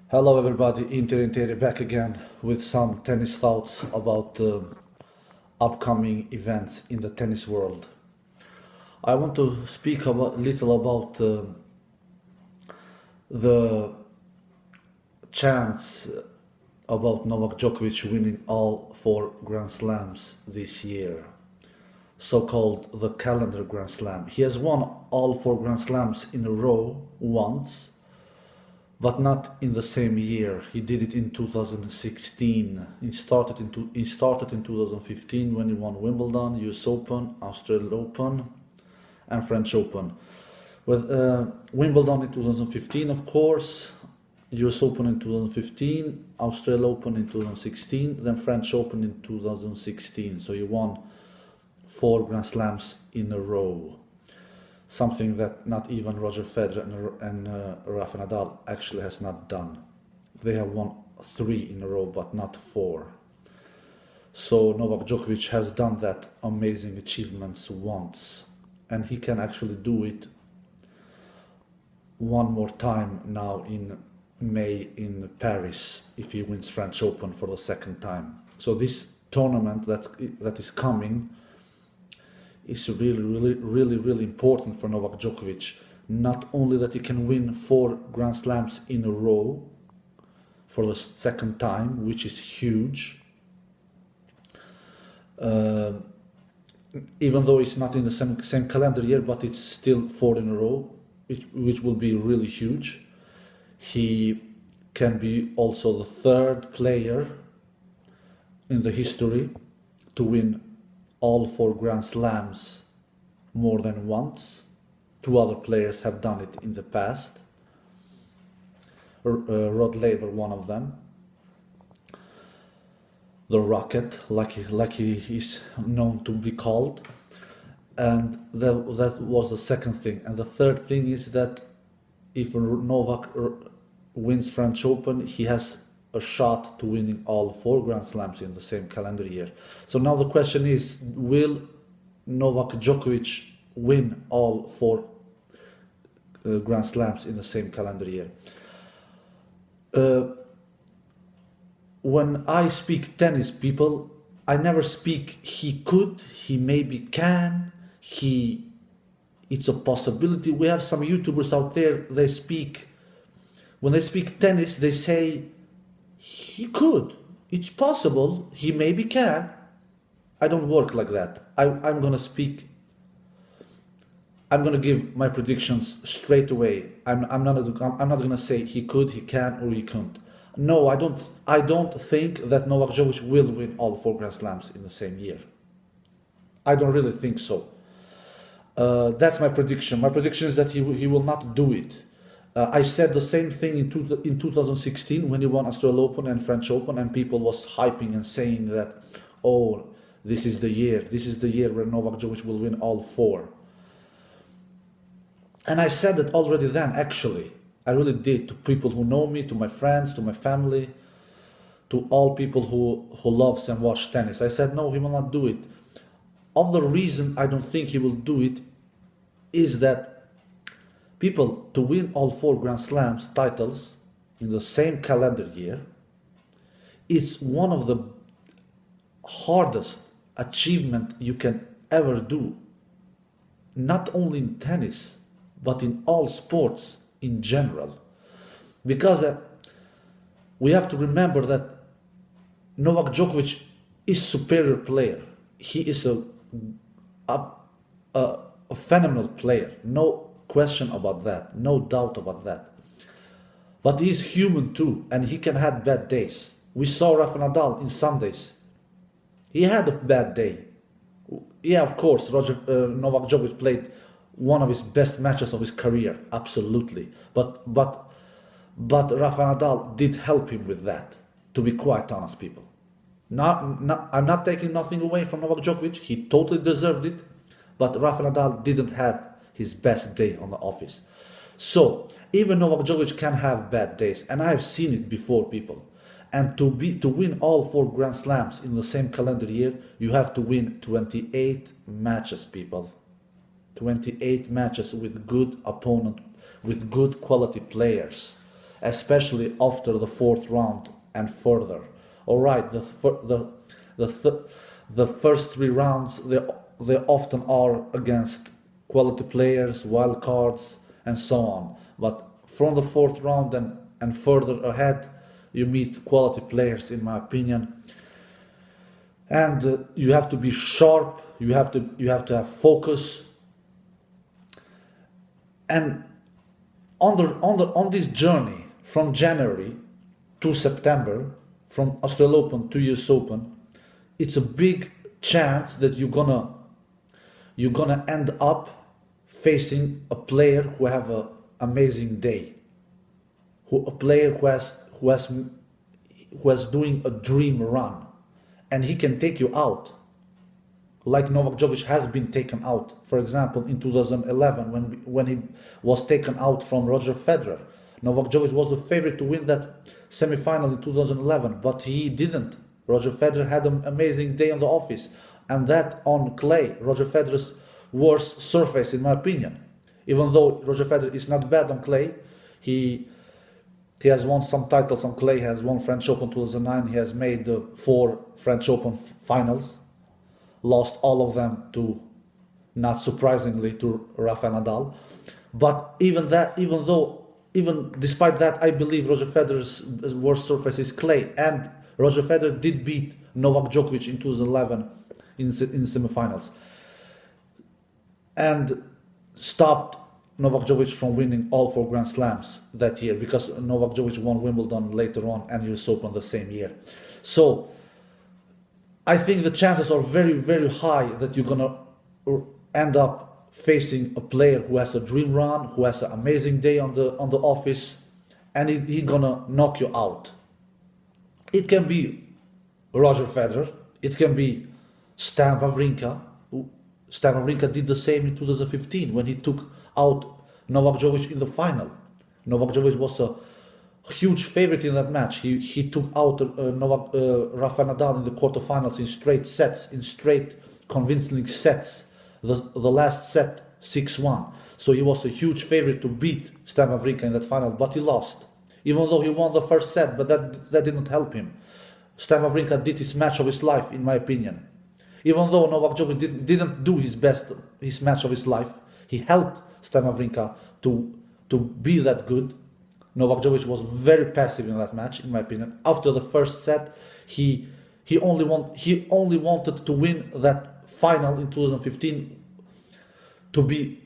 Hello everybody, Inter back again with some tennis thoughts about upcoming events in the tennis world. I want to speak a little about the chance about Novak Djokovic winning all four Grand Slams this year, so-called the calendar Grand Slam. He has won all four Grand Slams in a row once, but not in the same year. He did it in 2016. He started in 2015 when he won Wimbledon, US Open, Australian Open, and French Open. With Wimbledon in 2015, of course, US Open in 2015, Australian Open in 2016, then French Open in 2016. So he won four Grand Slams in a row. Something that not even Roger Federer and Rafa Nadal actually has not done. They have won three in a row, but not four. So Novak Djokovic has done that amazing achievements once, and he can actually do it one more time now in May in Paris if he wins French Open for the second time. So this tournament that is coming is really important for Novak Djokovic. Not only that he can win four Grand Slams in a row for the second time, which is huge, even though it's not in the same calendar year, but it's still four in a row, which will be really huge. He can be also the third player in the history to win all four Grand Slams more than once. Two other players have done it in the past. Laver, one of them. The Rocket, like he is known to be called. And that was the second thing. And the third thing is that if Novak wins French Open, he has a shot to winning all four Grand Slams in the same calendar year. So now the question is, will Novak Djokovic win all four Grand Slams in the same calendar year? When I speak tennis, people, I never speak he could, he maybe can, it's a possibility. We have some YouTubers out there, when they speak tennis, they say he could, it's possible, he maybe can. I don't work like that. I'm gonna give my predictions straight away. I'm not gonna say he could, he can, or he couldn't. No, I don't think that Novak Djokovic will win all four Grand Slams in the same year. I don't really think so. That's my prediction. My prediction is that he will not do it. I said the same thing in 2016 when he won Australian Open and French Open, and people was hyping and saying that, oh, this is the year where Novak Djokovic will win all four. And I said it already then, actually. I really did, to people who know me, to my friends, to my family, to all people who loves and watch tennis. I said, no, he will not do it. Of the reason I don't think he will do it is that people, to win all four Grand Slams titles in the same calendar year, it's one of the hardest achievement you can ever do. Not only in tennis, but in all sports in general. Because we have to remember that Novak Djokovic is superior player. He is a phenomenal player. No question about that, no doubt about that. But he's human too, and he can have bad days. We saw Rafa Nadal in Sundays. He had a bad day. Yeah, of course, Novak Djokovic played one of his best matches of his career, absolutely. But Rafa Nadal did help him with that, to be quite honest, people. I'm not taking nothing away from Novak Djokovic. He totally deserved it, but Rafa Nadal didn't have his best day on the office. So even Novak Djokovic can have bad days, and I've seen it before, people. And to win all four Grand Slams in the same calendar year, you have to win 28 matches, people. 28 matches with good opponent, with good quality players. especially after the fourth round and further. All right, the first three rounds, they often are against quality players, wild cards, and so on. But from the fourth round and further ahead, you meet quality players, in my opinion. And you have to be sharp. You have to have focus. And on this journey from January to September, from Australian Open to US Open, it's a big chance that you're gonna end up facing a player who have an amazing day, a player who has doing a dream run, and he can take you out, like Novak Djokovic has been taken out. For example, in 2011, when he was taken out from Roger Federer, Novak Djokovic was the favorite to win that semi-final in 2011, but he didn't. Roger Federer had an amazing day on the office, and that on clay, Roger Federer's worst surface, in my opinion. Even though Roger Federer is not bad on clay, he has won some titles on clay. He has won French Open 2009. He has made 4 French Open finals, lost all of them to, not surprisingly, to Rafael Nadal. But even despite that, I believe Roger Federer's worst surface is clay, and Roger Federer did beat Novak Djokovic in 2011 in semifinals, and stopped Novak Djokovic from winning all 4 Grand Slams that year, because Novak Djokovic won Wimbledon later on and US Open the same year. So I think the chances are very, very high that you're gonna end up facing a player who has a dream run, who has an amazing day on the office, and he's gonna knock you out. It can be Roger Federer, it can be Stan Wawrinka. Stan Wawrinka did the same in 2015 when he took out Novak Djokovic in the final. Novak Djokovic was a huge favorite in that match. He took out Rafael Nadal in the quarterfinals in straight sets, in straight convincing sets. The last set 6-1. So he was a huge favorite to beat Stan Wawrinka in that final, but he lost. Even though he won the first set, but that didn't help him. Stan Wawrinka did his match of his life, in my opinion. Even though Novak Djokovic didn't do his match of his life, he helped Stan Wawrinka to be that good. Novak Djokovic was very passive in that match, in my opinion. After the first set, he only wanted to win that final in 2015 to be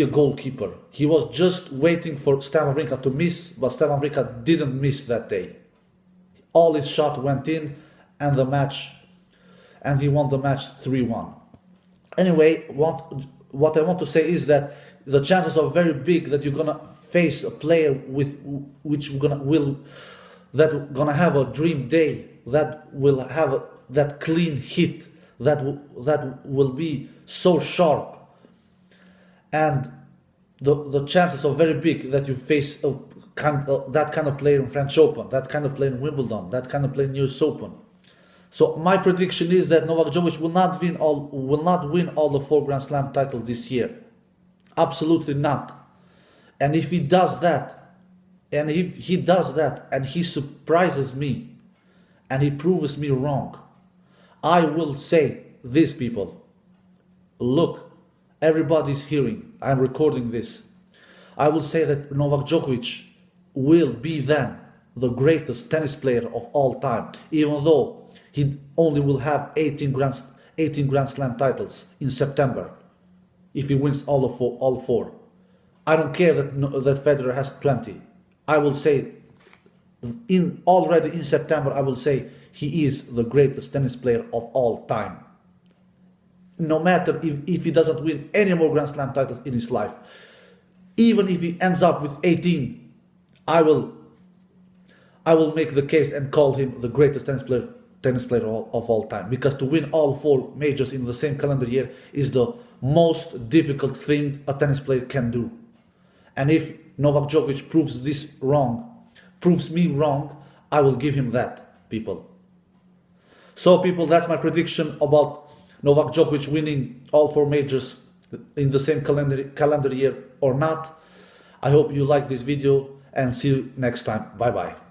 a goalkeeper. He was just waiting for Stan Wawrinka to miss, but Stan Wawrinka didn't miss that day. All his shot went in, and he won the match 3-1. Anyway, what I want to say is that the chances are very big that you're gonna face a player that gonna have a dream day, that will have that clean hit, that will be so sharp, and the chances are very big that you face that kind of player in French Open, that kind of player in Wimbledon, that kind of player in US Open. So my prediction is that Novak Djokovic will not win all the 4 Grand Slam titles this year. Absolutely not. And if he does that, and he surprises me, and he proves me wrong, I will say this, people. Look, everybody's hearing. I'm recording this. I will say that Novak Djokovic will be then the greatest tennis player of all time, even though he only will have 18 Grand Slam titles in September if he wins all 4. I don't care that Federer has 20. I will say already in September, I will say he is the greatest tennis player of all time. No matter if he doesn't win any more Grand Slam titles in his life. Even if he ends up with 18, I will make the case and call him the greatest tennis player of all time. Because to win all 4 majors in the same calendar year is the most difficult thing a tennis player can do. And if Novak Djokovic proves me wrong, I will give him that, people. So, people, that's my prediction about Novak Djokovic winning all 4 majors in the same calendar year or not. I hope you like this video, and see you next time. Bye bye.